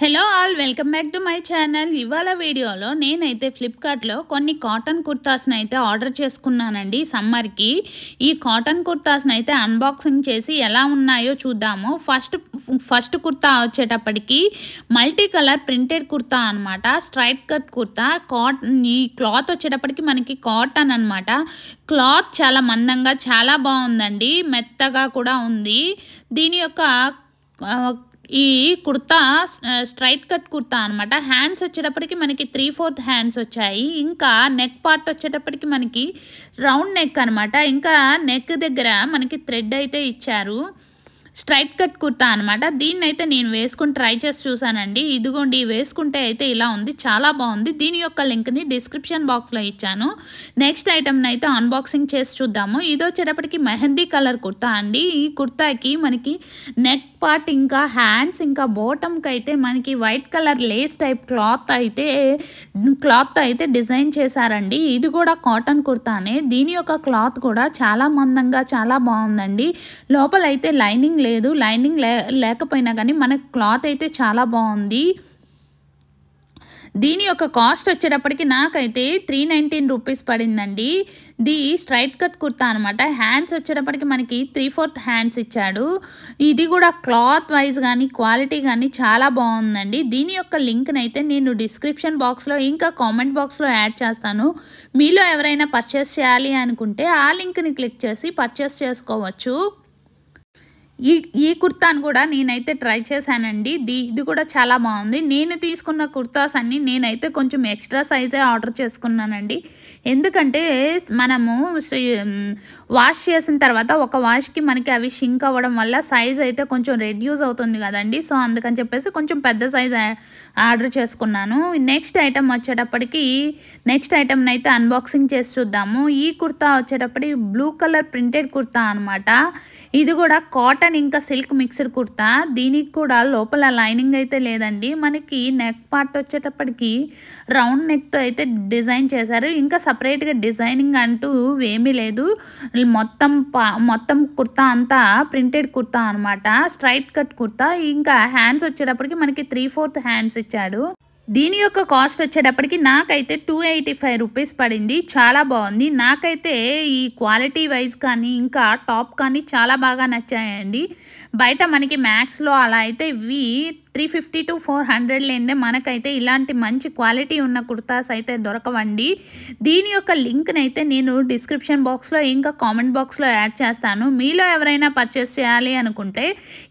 Hello all welcome back to my channel. ఇవాళ వీడియోలో నేనైతే ఫ్లిప్కార్ట్లో కొన్ని కాటన్ కుర్తాస్ని అయితే ఆర్డర్ చేసుకున్నానండి సమ్మర్కి. ఈ కాటన్ కుర్తాస్ని అయితే అన్బాక్సింగ్ చేసి ఎలా ఉన్నాయో చూద్దాము. ఫస్ట్ కుర్తా వచ్చేటప్పటికి మల్టీ కలర్ ప్రింటెడ్ కుర్తా అనమాట. Straight cut kurta. ఈ క్లాత్ వచ్చేటప్పటికి మనకి కాటన్ అనమాట. క్లాత్ చాలా మందంగా చాలా బాగుందండి, మెత్తగా కూడా ఉంది. దీని యొక్క ఈ కుర్తా స్ట్రైట్ కట్ కుర్తా అనమాట. హ్యాండ్స్ వచ్చేటప్పటికి మనకి 3/4 హ్యాండ్స్ వచ్చాయి. ఇంకా నెక్ పార్ట్ వచ్చేటప్పటికి మనకి రౌండ్ నెక్ అనమాట. ఇంకా నెక్ దగ్గర మనకి థ్రెడ్ అయితే ఇచ్చారు. స్ట్రైట్ కట్ కుర్తా అనమాట. దీన్ని అయితే నేను వేసుకుని ట్రై చేసి చూసానండి. ఇదిగోండి, వేసుకుంటే అయితే ఇలా ఉంది, చాలా బాగుంది. దీని యొక్క లింక్ని డిస్క్రిప్షన్ బాక్స్లో ఇచ్చాను. నెక్స్ట్ ఐటమ్ని అయితే అన్బాక్సింగ్ చేసి చూద్దాము. ఇది వచ్చేటప్పటికి మెహందీ కలర్ కుర్తా అండి. ఈ కుర్తాకి మనకి నెక్ పార్ట్ ఇంకా హ్యాండ్స్ ఇంకా బాటమ్కి అయితే మనకి white colour Lay's type cloth అయితే డిజైన్ చేశారండి. ఇది కూడా కాటన్ కుర్తానే. దీని యొక్క క్లాత్ కూడా చాలా మందంగా చాలా బాగుందండి. లోపల అయితే లైనింగ్ లేదు, లైనింగ్ లేకపోయినా కానీ మనకు క్లాత్ అయితే చాలా బాగుంది. దీని యొక్క కాస్ట్ వచ్చేటప్పటికి నాకైతే 319 రూపీస్ పడిందండి. ఇది స్ట్రైట్ కట్ కుర్తా అనమాట. హ్యాండ్స్ వచ్చేటప్పటికి మనకి 3/4 హ్యాండ్స్ ఇచ్చాడు. ఇది కూడా క్లాత్ వైజ్ కానీ క్వాలిటీ కానీ చాలా బాగుందండి. దీని యొక్క లింక్ని అయితే నేను డిస్క్రిప్షన్ బాక్స్లో ఇంకా కామెంట్ బాక్స్లో యాడ్ చేస్తాను. మీలో ఎవరైనా పర్చేస్ చేయాలి అనుకుంటే ఆ లింక్ని క్లిక్ చేసి పర్చేస్ చేసుకోవచ్చు. ఈ కుర్తాను కూడా నేనైతే ట్రై చేశానండి. ఇది కూడా చాలా బాగుంది. నేను తీసుకున్న కుర్తాస్ అన్నీ నేనైతే కొంచెం ఎక్స్ట్రా సైజే ఆర్డర్ చేసుకున్నానండి. ఎందుకంటే మనము వాష్ చేసిన తర్వాత ఒక వాష్కి మనకి అవి షింక్ అవ్వడం వల్ల సైజ్ అయితే కొంచెం రెడ్యూస్ అవుతుంది కదండి. సో అందుకని చెప్పేసి కొంచెం పెద్ద సైజ్ ఆర్డర్ చేసుకున్నాను. నెక్స్ట్ ఐటమ్ వచ్చేటప్పటికి నెక్స్ట్ ఐటమ్ని అయితే అన్బాక్సింగ్ చేసి చూద్దాము. ఈ కుర్తా వచ్చేటప్పటికి బ్లూ కలర్ ప్రింటెడ్ కుర్తా అనమాట. ఇది కూడా కాటన్ ఇంకా సిల్క్ మిక్స్డ్ కుర్తా. దీనికి కూడా లోపల లైనింగ్ అయితే లేదండి. మనకి నెక్ పార్ట్ వచ్చేటప్పటికి రౌండ్ నెక్తో అయితే డిజైన్ చేశారు. ఇంకా సపరేట్గా డిజైనింగ్ అంటూ ఏమీ లేదు. మొత్తం కుర్తా అంతా ప్రింటెడ్ కుర్తా అనమాట. Straight cut kurta. ఇంకా హ్యాండ్స్ వచ్చేటప్పటికి మనకి 3/4 హ్యాండ్స్ ఇచ్చాడు. దీని యొక్క కాస్ట్ వచ్చేటప్పటికి నాకైతే 285 రూపీస్ పడింది. చాలా బాగుంది. నాకైతే ఈ క్వాలిటీ వైజ్ కానీ ఇంకా టాప్ కానీ చాలా బాగా నచ్చాయండి. బయట మనకి మ్యాక్స్లో అలా అయితే ఇవి 350 to 400 లేదే మనకైతే ఇలాంటి మంచి క్వాలిటీ ఉన్న కుర్తాస్ అయితే దొరకవండి. దీని యొక్క లింక్ని అయితే నేను డిస్క్రిప్షన్ బాక్స్లో ఇంకా కామెంట్ బాక్స్లో యాడ్ చేస్తాను. మీలో ఎవరైనా పర్చేస్ చేయాలి అనుకుంటే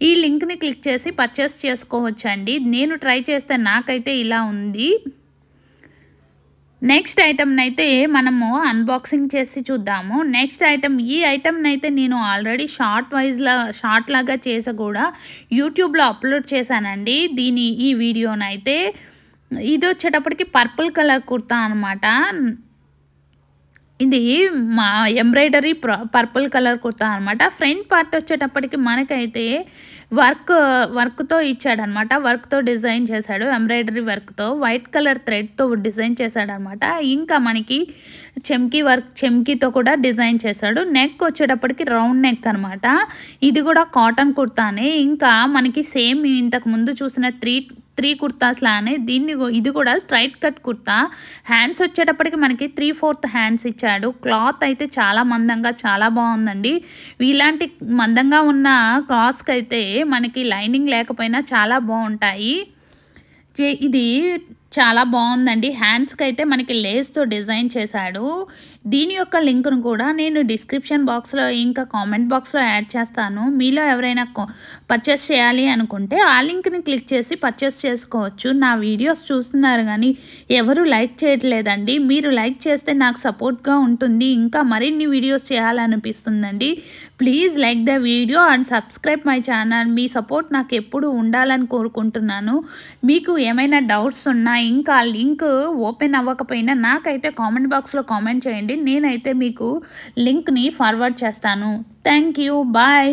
ఈ లింక్ని క్లిక్ చేసి పర్చేస్ చేసుకోవచ్చండి. నేను ట్రై చేస్తే నాకైతే ఇలా ఉంది. నెక్స్ట్ ఐటమ్ని అయితే మనము అన్బాక్సింగ్ చేసి చూద్దాము. నెక్స్ట్ ఐటమ్, ఈ ఐటమ్ని అయితే నేను ఆల్రెడీ షార్ట్ లాగా చేసి కూడా యూట్యూబ్లో అప్లోడ్ చేశానండి. ఈ వీడియోనైతే ఇది వచ్చేటప్పటికి పర్పుల్ కలర్ కుర్తా అనమాట. ఇది మా ఎంబ్రాయిడరీ పర్పుల్ కలర్ కుర్తా అనమాట. ఫ్రంట్ పార్ట్ వచ్చేటప్పటికి మనకైతే వర్క్తో ఇచ్చాడనమాట. వర్క్తో డిజైన్ చేశాడు. ఎంబ్రాయిడరీ వర్క్తో వైట్ కలర్ థ్రెడ్తో డిజైన్ చేశాడనమాట. ఇంకా మనకి చెమ్కీతో కూడా డిజైన్ చేశాడు. నెక్ వచ్చేటప్పటికి రౌండ్ నెక్ అనమాట. ఇది కూడా కాటన్ కుర్తానే. ఇంకా మనకి సేమ్ ఇంతకు ముందు చూసిన త్రీ కుర్తాస్ లానే ఇది కూడా స్ట్రైట్ కట్ కుర్తా. హ్యాండ్స్ వచ్చేటప్పటికి మనకి 3/4 హ్యాండ్స్ ఇచ్చాడు. క్లాత్ అయితే చాలా మందంగా చాలా బాగుందండి. ఇలాంటి మందంగా ఉన్న క్లాత్స్కి అయితే మనకి లైనింగ్ లేకపోయినా చాలా బాగుంటాయి. ఇది చాలా బాగుందండి. హ్యాండ్స్కి అయితే మనకి లేస్తో డిజైన్ చేశాడు. దీని యొక్క లింక్ను కూడా నేను డిస్క్రిప్షన్ బాక్స్లో ఇంకా కామెంట్ బాక్స్లో యాడ్ చేస్తాను. మీలో ఎవరైనా పర్చేస్ చేయాలి అనుకుంటే ఆ లింక్ని క్లిక్ చేసి పర్చేస్ చేసుకోవచ్చు. నా వీడియోస్ చూస్తున్నారు కానీ ఎవరు లైక్ చేయట్లేదండి. మీరు లైక్ చేస్తే నాకు సపోర్ట్గా ఉంటుంది, ఇంకా మరిన్ని వీడియోస్ చేయాలనిపిస్తుందండి. Please like the video and subscribe my channel. మీ సపోర్ట్ నాకు ఎప్పుడు ఉండాలని కోరుకుంటున్నాను. మీకు ఏమైనా డౌట్స్ ఉన్నా ఇంకా లింక్ ఓపెన్ అవ్వకపోయినా నాకైతే కామెంట్ బాక్స్లో కామెంట్ చేయండి. నేనైతే మీకు లింక్ని ఫార్వర్డ్ చేస్తాను. Thank you. బాయ్.